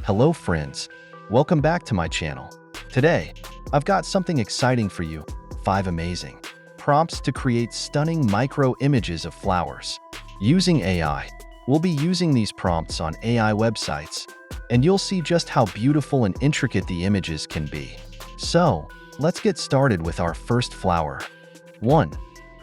Hello friends, welcome back to my channel. Today, I've got something exciting for you, 5 amazing prompts to create stunning micro images of flowers. Using AI, we'll be using these prompts on AI websites, and you'll see just how beautiful and intricate the images can be. So, let's get started with our first flower. 1.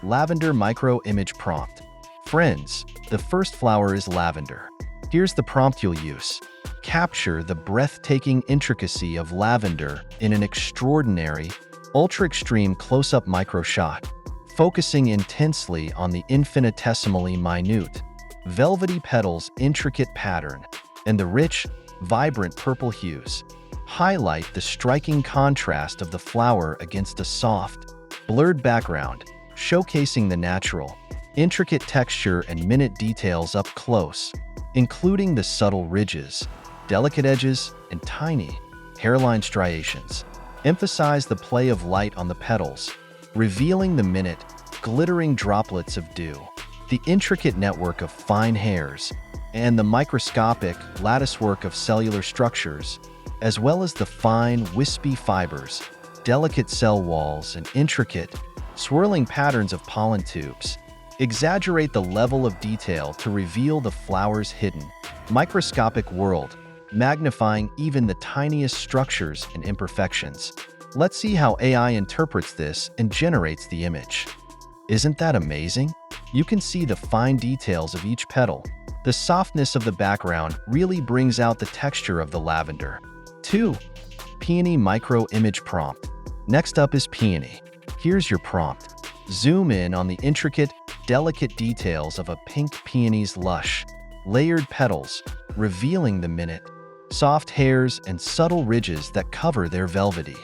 Lavender Micro Image Prompt. Friends, the first flower is lavender. Here's the prompt you'll use. Capture the breathtaking intricacy of lavender in an extraordinary, ultra-extreme close-up micro shot, focusing intensely on the infinitesimally minute, velvety petals' intricate pattern and the rich, vibrant purple hues. Highlight the striking contrast of the flower against a soft, blurred background, showcasing the natural, intricate texture and minute details up close, including the subtle ridges, delicate edges, and tiny, hairline striations. Emphasize the play of light on the petals, revealing the minute, glittering droplets of dew, the intricate network of fine hairs, and the microscopic latticework of cellular structures, as well as the fine, wispy fibers, delicate cell walls, and intricate, swirling patterns of pollen tubes. Exaggerate the level of detail to reveal the flower's hidden, microscopic world, magnifying even the tiniest structures and imperfections. Let's see how AI interprets this and generates the image. Isn't that amazing? You can see the fine details of each petal. The softness of the background really brings out the texture of the lavender. 2. Peony Micro Image Prompt. Next up is peony. Here's your prompt. Zoom in on the intricate, delicate details of a pink peony's lush, layered petals, revealing the minute, soft hairs and subtle ridges that cover their velvety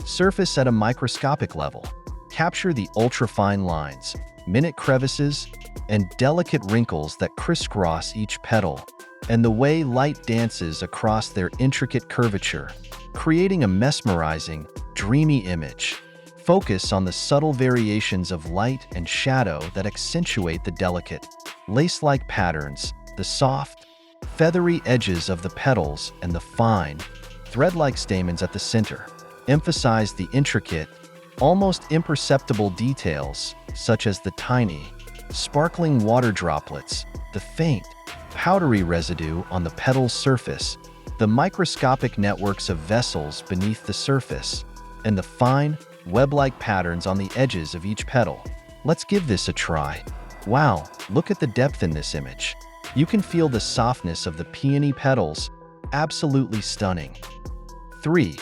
surface at a microscopic level. Capture the ultra-fine lines, minute crevices, and delicate wrinkles that crisscross each petal, and the way light dances across their intricate curvature, creating a mesmerizing, dreamy image. Focus on the subtle variations of light and shadow that accentuate the delicate, lace-like patterns, the soft, feathery edges of the petals, and the fine, thread-like stamens at the center. Emphasize the intricate, almost imperceptible details, such as the tiny, sparkling water droplets, the faint, powdery residue on the petal's surface, the microscopic networks of vessels beneath the surface, and the fine, web-like patterns on the edges of each petal. Let's give this a try. Wow, look at the depth in this image. You can feel the softness of the peony petals. Absolutely stunning. 3.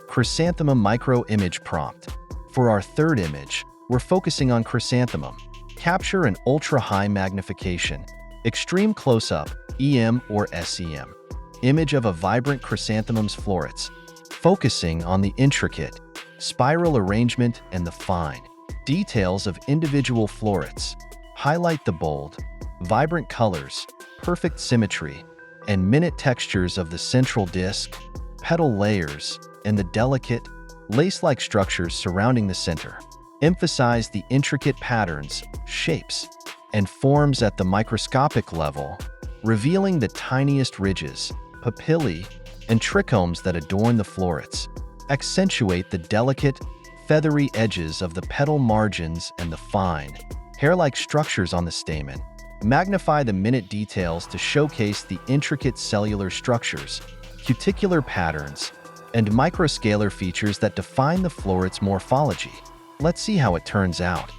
Chrysanthemum Micro Image Prompt. For our third image, we're focusing on chrysanthemum. Capture an ultra-high magnification, extreme close-up, EM or SEM, image of a vibrant chrysanthemum's florets, focusing on the intricate, spiral arrangement and the fine details of individual florets. Highlight the bold, vibrant colors, perfect symmetry, and minute textures of the central disc, petal layers, and the delicate, lace-like structures surrounding the center. Emphasize the intricate patterns, shapes, and forms at the microscopic level, revealing the tiniest ridges, papillae, and trichomes that adorn the florets. Accentuate the delicate, feathery edges of the petal margins and the fine, hair-like structures on the stamen. Magnify the minute details to showcase the intricate cellular structures, cuticular patterns, and microscalar features that define the floret's morphology. Let's see how it turns out.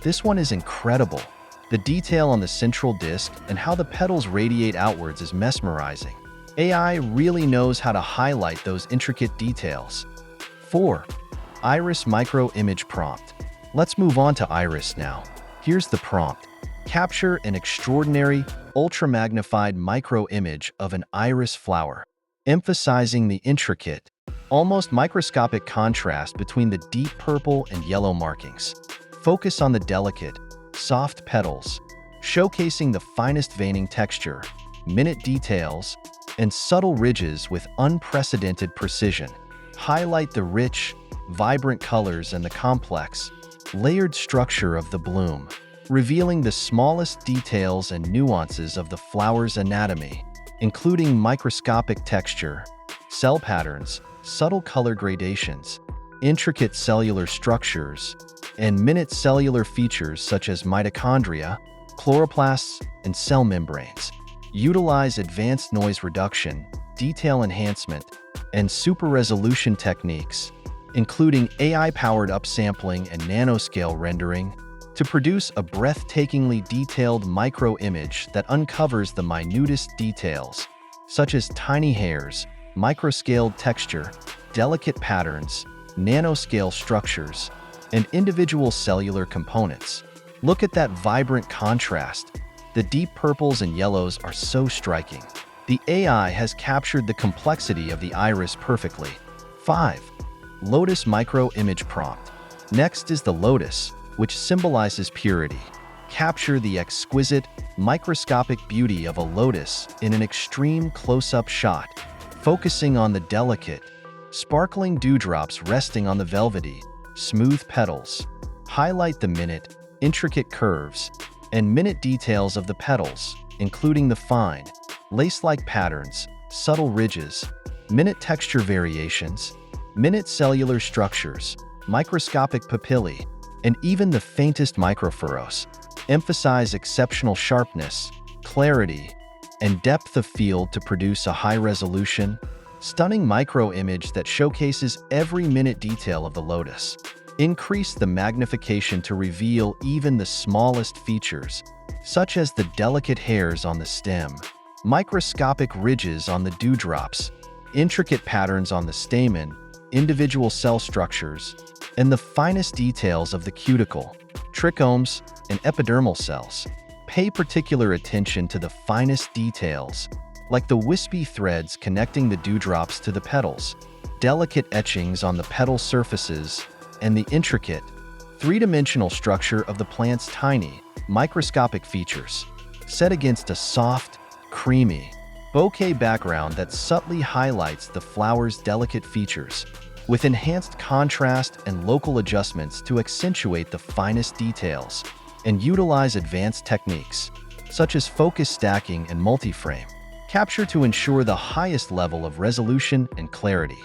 This one is incredible. The detail on the central disc and how the petals radiate outwards is mesmerizing. AI really knows how to highlight those intricate details. 4. Iris Micro Image Prompt. Let's move on to iris now. Here's the prompt. Capture an extraordinary, ultra-magnified micro image of an iris flower, emphasizing the intricate, almost microscopic contrast between the deep purple and yellow markings. Focus on the delicate, soft petals, showcasing the finest veining texture, minute details, and subtle ridges with unprecedented precision. Highlight the rich, vibrant colors and the complex, layered structure of the bloom, revealing the smallest details and nuances of the flower's anatomy, including microscopic texture, cell patterns, subtle color gradations, intricate cellular structures, and minute cellular features such as mitochondria, chloroplasts, and cell membranes. Utilize advanced noise reduction, detail enhancement, and super-resolution techniques, including AI-powered upsampling and nanoscale rendering, to produce a breathtakingly detailed micro-image that uncovers the minutest details, such as tiny hairs, microscaled texture, delicate patterns, nanoscale structures, and individual cellular components. Look at that vibrant contrast. The deep purples and yellows are so striking. The AI has captured the complexity of the iris perfectly. 5. Lotus Micro Image Prompt. Next is the lotus, which symbolizes purity. Capture the exquisite, microscopic beauty of a lotus in an extreme close-up shot, focusing on the delicate, sparkling dewdrops resting on the velvety, smooth petals. Highlight the minute, intricate curves, and minute details of the petals, including the fine, lace-like patterns, subtle ridges, minute texture variations, minute cellular structures, microscopic papillae, and even the faintest microfurrows. Emphasize exceptional sharpness, clarity, and depth of field to produce a high-resolution, stunning micro-image that showcases every minute detail of the lotus. Increase the magnification to reveal even the smallest features, such as the delicate hairs on the stem, microscopic ridges on the dewdrops, intricate patterns on the stamen, individual cell structures, and the finest details of the cuticle, trichomes, and epidermal cells. Pay particular attention to the finest details, like the wispy threads connecting the dewdrops to the petals, delicate etchings on the petal surfaces, and the intricate, three-dimensional structure of the plant's tiny, microscopic features, set against a soft, creamy, bouquet background that subtly highlights the flower's delicate features, with enhanced contrast and local adjustments to accentuate the finest details, and utilize advanced techniques, such as focus stacking and multi-frame capture to ensure the highest level of resolution and clarity.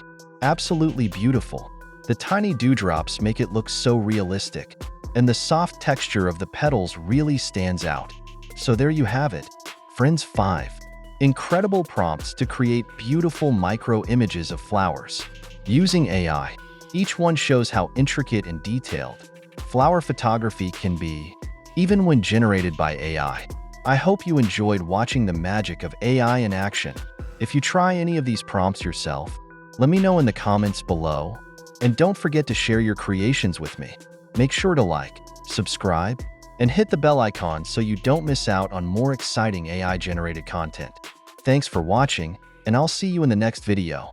Absolutely beautiful. The tiny dewdrops make it look so realistic, and the soft texture of the petals really stands out. So there you have it, friends. 5 incredible prompts to create beautiful micro images of flowers. Using AI, each one shows how intricate and detailed flower photography can be, even when generated by AI. I hope you enjoyed watching the magic of AI in action. If you try any of these prompts yourself, let me know in the comments below. And don't forget to share your creations with me. Make sure to like, subscribe, and hit the bell icon so you don't miss out on more exciting AI-generated content. Thanks for watching, and I'll see you in the next video.